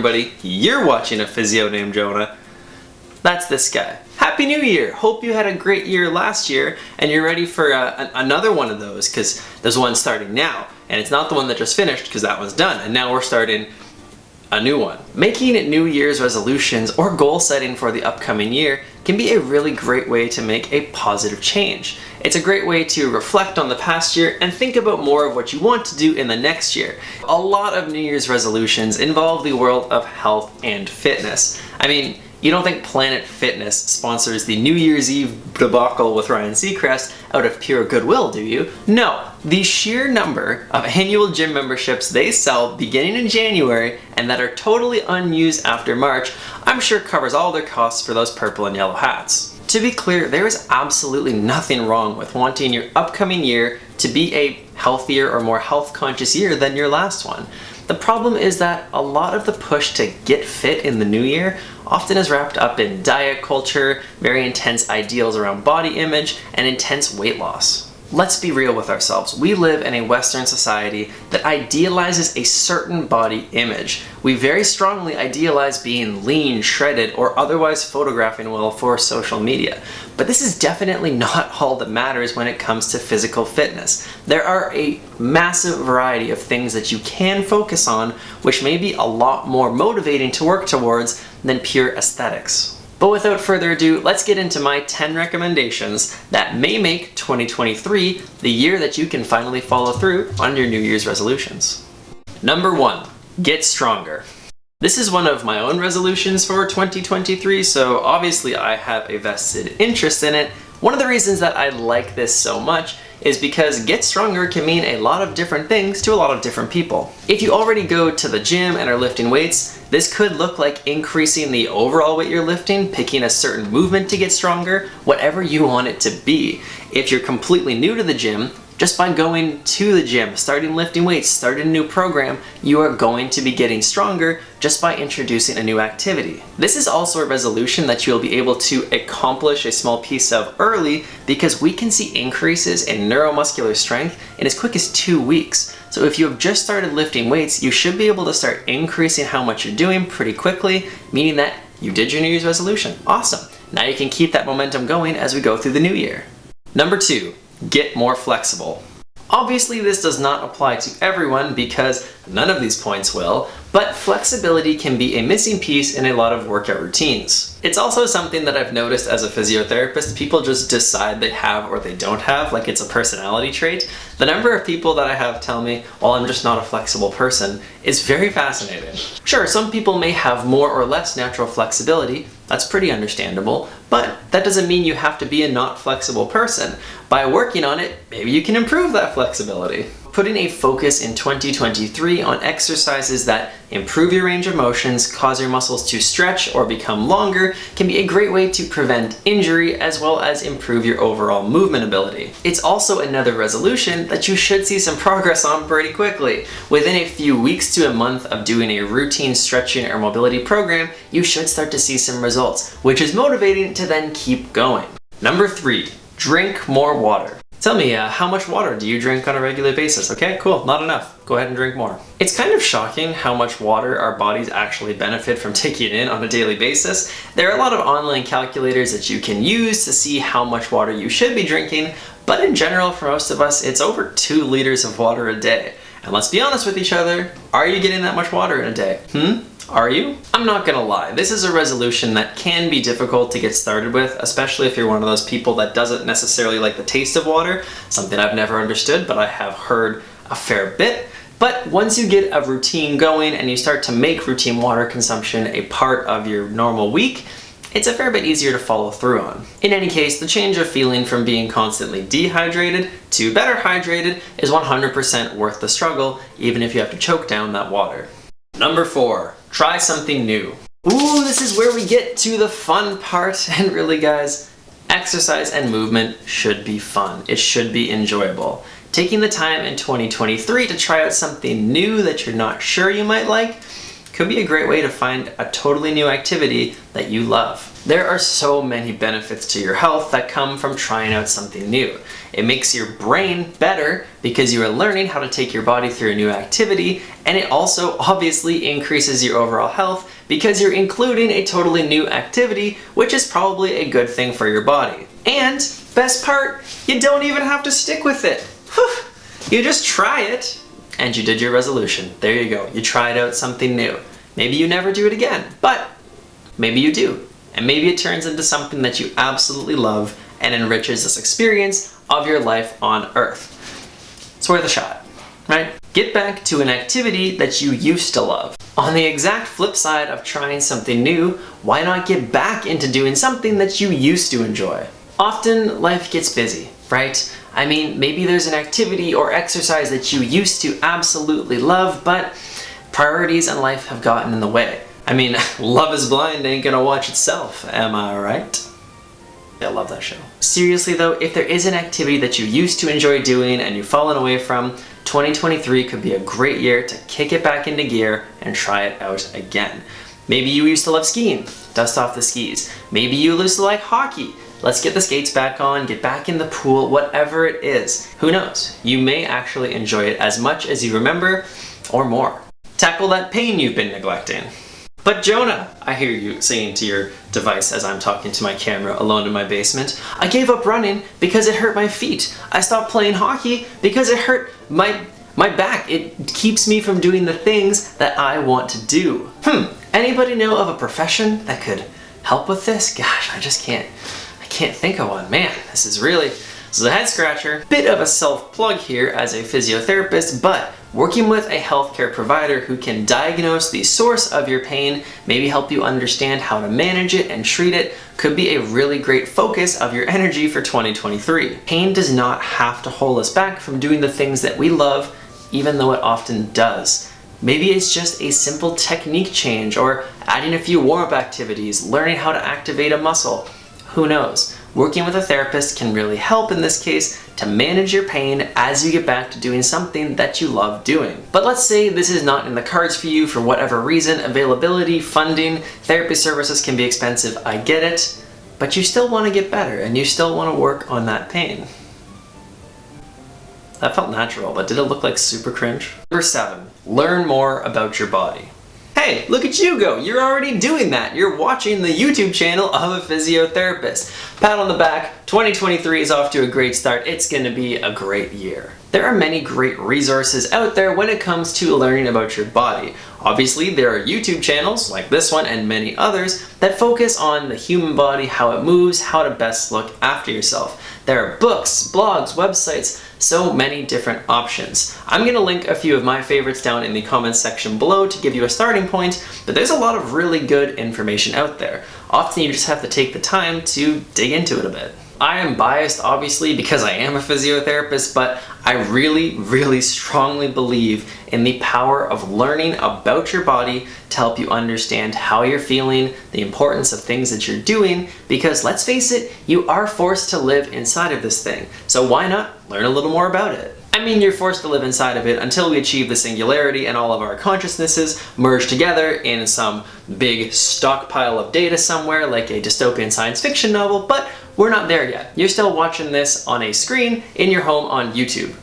everybody, you're watching A Physio Named Jonah. That's this guy. Happy New Year! Hope you had a great year last year and you're ready for another one of those, because there's one starting now. And it's not the one that just finished, because that one's done. And now we're starting a new one. Making New Year's resolutions or goal setting for the upcoming year can be a really great way to make a positive change. It's a great way to reflect on the past year and think about more of what you want to do in the next year. A lot of New Year's resolutions involve the world of health and fitness. I mean, you don't think Planet Fitness sponsors the New Year's Eve debacle with Ryan Seacrest out of pure goodwill, do you? No. The sheer number of annual gym memberships they sell beginning in January and that are totally unused after March, I'm sure covers all their costs for those purple and yellow hats. To be clear, there is absolutely nothing wrong with wanting your upcoming year to be a healthier or more health-conscious year than your last one. The problem is that a lot of the push to get fit in the new year often is wrapped up in diet culture, very intense ideals around body image, and intense weight loss. Let's be real with ourselves. We live in a Western society that idealizes a certain body image. We very strongly idealize being lean, shredded, or otherwise photographing well for social media. But this is definitely not all that matters when it comes to physical fitness. There are a massive variety of things that you can focus on, which may be a lot more motivating to work towards than pure aesthetics. But without further ado, let's get into my 10 recommendations that may make 2023 the year that you can finally follow through on your New Year's resolutions. Number 1, get stronger. This is one of my own resolutions for 2023, so obviously I have a vested interest in it. One of the reasons that I like this so much is because get stronger can mean a lot of different things to a lot of different people. If you already go to the gym and are lifting weights, this could look like increasing the overall weight you're lifting, picking a certain movement to get stronger, whatever you want it to be. If you're completely new to the gym, just by going to the gym, starting lifting weights, starting a new program, you are going to be getting stronger just by introducing a new activity. This is also a resolution that you'll be able to accomplish a small piece of early, because we can see increases in neuromuscular strength in as quick as 2 weeks. So if you have just started lifting weights, you should be able to start increasing how much you're doing pretty quickly, meaning that you did your New Year's resolution. Awesome. Now you can keep that momentum going as we go through the new year. Number 2. Get more flexible. Obviously, this does not apply to everyone because none of these points will, but flexibility can be a missing piece in a lot of workout routines. It's also something that I've noticed as a physiotherapist, people just decide they have or they don't have, like it's a personality trait. The number of people that I have tell me, well, I'm just not a flexible person, is very fascinating. Sure, some people may have more or less natural flexibility. That's pretty understandable, but that doesn't mean you have to be a not flexible person. By working on it, maybe you can improve that flexibility. Putting a focus in 2023 on exercises that improve your range of motions, cause your muscles to stretch or become longer, can be a great way to prevent injury as well as improve your overall movement ability. It's also another resolution that you should see some progress on pretty quickly. Within a few weeks to a month of doing a routine stretching or mobility program, you should start to see some results, which is motivating to then keep going. Number 3, drink more water. Tell me, how much water do you drink on a regular basis? Okay, cool, not enough. Go ahead and drink more. It's kind of shocking how much water our bodies actually benefit from taking in on a daily basis. There are a lot of online calculators that you can use to see how much water you should be drinking, but in general, for most of us, it's over 2 liters of water a day. And let's be honest with each other, are you getting that much water in a day? Are you? I'm not gonna lie, this is a resolution that can be difficult to get started with, especially if you're one of those people that doesn't necessarily like the taste of water, something I've never understood, but I have heard a fair bit. But once you get a routine going and you start to make routine water consumption a part of your normal week, it's a fair bit easier to follow through on. In any case, the change of feeling from being constantly dehydrated to better hydrated is 100% worth the struggle, even if you have to choke down that water. Number 4, try something new. Ooh, this is where we get to the fun part, and really guys, exercise and movement should be fun. It should be enjoyable. Taking the time in 2023 to try out something new that you're not sure you might like could be a great way to find a totally new activity that you love. There are so many benefits to your health that come from trying out something new. It makes your brain better because you are learning how to take your body through a new activity, and it also obviously increases your overall health because you're including a totally new activity, which is probably a good thing for your body. And best part, you don't even have to stick with it. Whew. You just try it and you did your resolution. There you go. You tried out something new. Maybe you never do it again, but maybe you do. And maybe it turns into something that you absolutely love and enriches this experience of your life on Earth. It's worth a shot, right? Get back to an activity that you used to love. On the exact flip side of trying something new, why not get back into doing something that you used to enjoy? Often life gets busy, right? I mean, maybe there's an activity or exercise that you used to absolutely love, but priorities in life have gotten in the way. I mean, Love is Blind ain't gonna watch itself, am I right? I love that show. Seriously though, if there is an activity that you used to enjoy doing and you've fallen away from, 2023 could be a great year to kick it back into gear and try it out again. Maybe you used to love skiing, dust off the skis. Maybe you used to like hockey. Let's get the skates back on, get back in the pool, whatever it is. Who knows? You may actually enjoy it as much as you remember, or more. Tackle that pain you've been neglecting. But Jonah, I hear you saying to your device as I'm talking to my camera alone in my basement, I gave up running because it hurt my feet. I stopped playing hockey because it hurt my back. It keeps me from doing the things that I want to do. Anybody know of a profession that could help with this? Gosh, I can't think of one. Man, this is a head scratcher. Bit of a self-plug here as a physiotherapist, but working with a healthcare provider who can diagnose the source of your pain, maybe help you understand how to manage it and treat it, could be a really great focus of your energy for 2023. Pain does not have to hold us back from doing the things that we love, even though it often does. Maybe it's just a simple technique change or adding a few warm-up activities, learning how to activate a muscle. Who knows? Working with a therapist can really help in this case to manage your pain as you get back to doing something that you love doing. But let's say this is not in the cards for you for whatever reason, availability, funding, therapy services can be expensive, I get it, but you still want to get better and you still want to work on that pain. That felt natural, but did it look like super cringe? Number 7, learn more about your body. Hey, look at you go, you're already doing that. You're watching the YouTube channel of a physiotherapist. Pat on the back, 2023 is off to a great start. It's gonna be a great year. There are many great resources out there when it comes to learning about your body. Obviously, there are YouTube channels like this one and many others that focus on the human body, how it moves, how to best look after yourself. There are books, blogs, websites, so many different options. I'm gonna link a few of my favorites down in the comments section below to give you a starting point, but there's a lot of really good information out there. Often you just have to take the time to dig into it a bit. I am biased, obviously, because I am a physiotherapist, but I really strongly believe in the power of learning about your body to help you understand how you're feeling, the importance of things that you're doing, because let's face it, you are forced to live inside of this thing. So why not learn a little more about it? I mean, you're forced to live inside of it until we achieve the singularity and all of our consciousnesses merge together in some big stockpile of data somewhere like a dystopian science fiction novel, but we're not there yet. You're still watching this on a screen in your home on YouTube.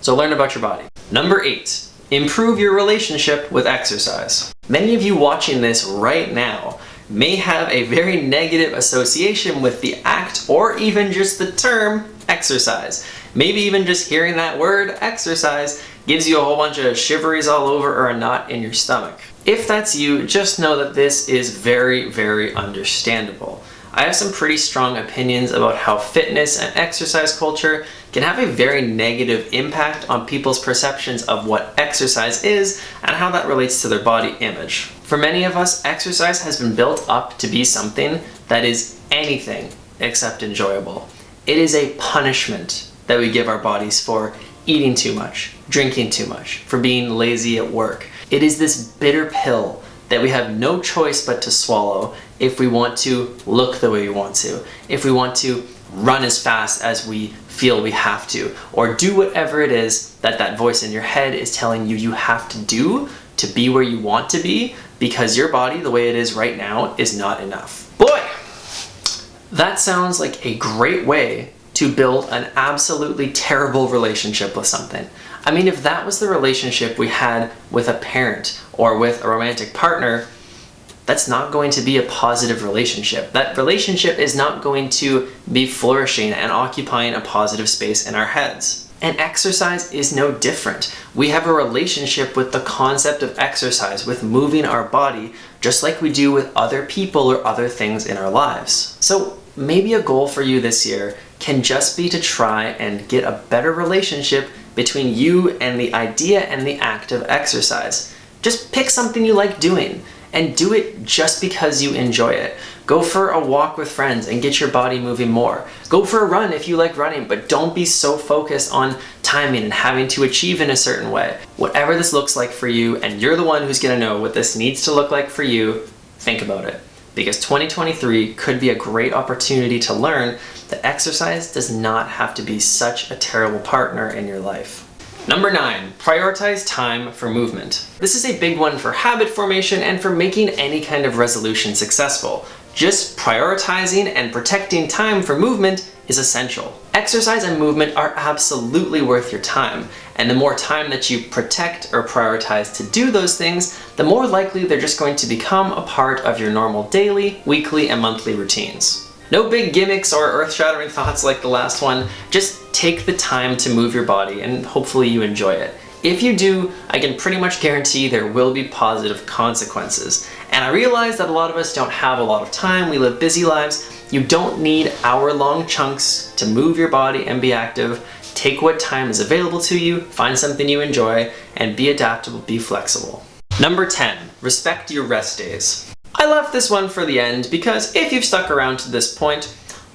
So learn about your body. Number 8, improve your relationship with exercise. Many of you watching this right now may have a very negative association with the act or even just the term exercise. Maybe even just hearing that word exercise gives you a whole bunch of shiveries all over or a knot in your stomach. If that's you, just know that this is very understandable. I have some pretty strong opinions about how fitness and exercise culture can have a very negative impact on people's perceptions of what exercise is and how that relates to their body image. For many of us, exercise has been built up to be something that is anything except enjoyable. It is a punishment that we give our bodies for eating too much, drinking too much, for being lazy at work. It is this bitter pill that we have no choice but to swallow if we want to look the way we want to, if we want to run as fast as we feel we have to, or do whatever it is that that voice in your head is telling you you have to do to be where you want to be, because your body, the way it is right now, is not enough. Boy, that sounds like a great way to build an absolutely terrible relationship with something. I mean, if that was the relationship we had with a parent or with a romantic partner, that's not going to be a positive relationship. That relationship is not going to be flourishing and occupying a positive space in our heads. And exercise is no different. We have a relationship with the concept of exercise, with moving our body, just like we do with other people or other things in our lives. So maybe a goal for you this year can just be to try and get a better relationship between you and the idea and the act of exercise. Just pick something you like doing and do it just because you enjoy it. Go for a walk with friends and get your body moving more. Go for a run if you like running, but don't be so focused on timing and having to achieve in a certain way. Whatever this looks like for you, and you're the one who's gonna know what this needs to look like for you, think about it. Because 2023 could be a great opportunity to learn that exercise does not have to be such a terrible partner in your life. Number 9, prioritize time for movement. This is a big one for habit formation and for making any kind of resolution successful. Just prioritizing and protecting time for movement is essential. Exercise and movement are absolutely worth your time, and the more time that you protect or prioritize to do those things, the more likely they're just going to become a part of your normal daily, weekly, and monthly routines. No big gimmicks or earth-shattering thoughts like the last one. Just take the time to move your body and hopefully you enjoy it. If you do, I can pretty much guarantee there will be positive consequences. And I realize that a lot of us don't have a lot of time, we live busy lives. You don't need hour-long chunks to move your body and be active. Take what time is available to you, find something you enjoy, and be adaptable, be flexible. Number 10, respect your rest days. I left this one for the end because if you've stuck around to this point,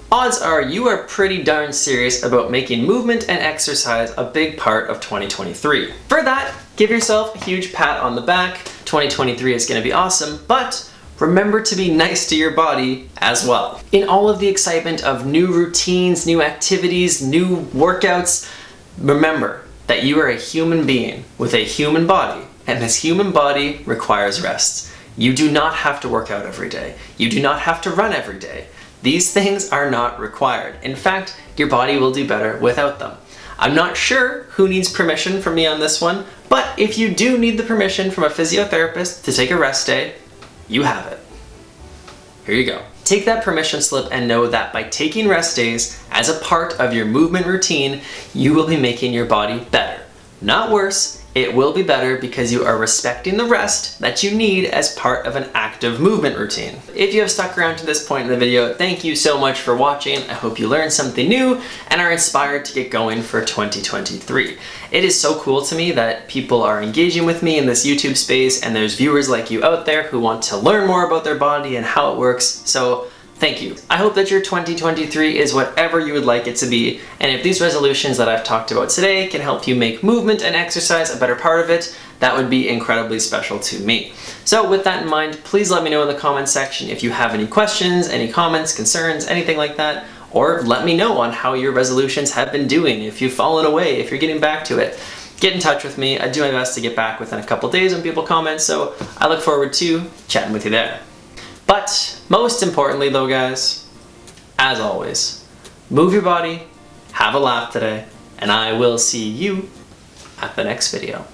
odds are you are pretty darn serious about making movement and exercise a big part of 2023. For that, give yourself a huge pat on the back. 2023 is going to be awesome, but remember to be nice to your body as well. In all of the excitement of new routines, new activities, new workouts, remember that you are a human being with a human body, and this human body requires rest. You do not have to work out every day. You do not have to run every day. These things are not required. In fact, your body will do better without them. I'm not sure who needs permission from me on this one, but if you do need the permission from a physiotherapist to take a rest day, you have it. Here you go. Take that permission slip and know that by taking rest days as a part of your movement routine, you will be making your body better. Not worse. It will be better because you are respecting the rest that you need as part of an active movement routine. If you have stuck around to this point in the video, thank you so much for watching. I hope you learned something new and are inspired to get going for 2023. It is so cool to me that people are engaging with me in this YouTube space, and there's viewers like you out there who want to learn more about their body and how it works. So thank you. I hope that your 2023 is whatever you would like it to be, and if these resolutions that I've talked about today can help you make movement and exercise a better part of it, that would be incredibly special to me. So with that in mind, please let me know in the comments section if you have any questions, any comments, concerns, anything like that, or let me know on how your resolutions have been doing, if you've fallen away, if you're getting back to it. Get in touch with me. I do my best to get back within a couple days when people comment, so I look forward to chatting with you there. But most importantly though, guys, as always, move your body, have a laugh today, and I will see you at the next video.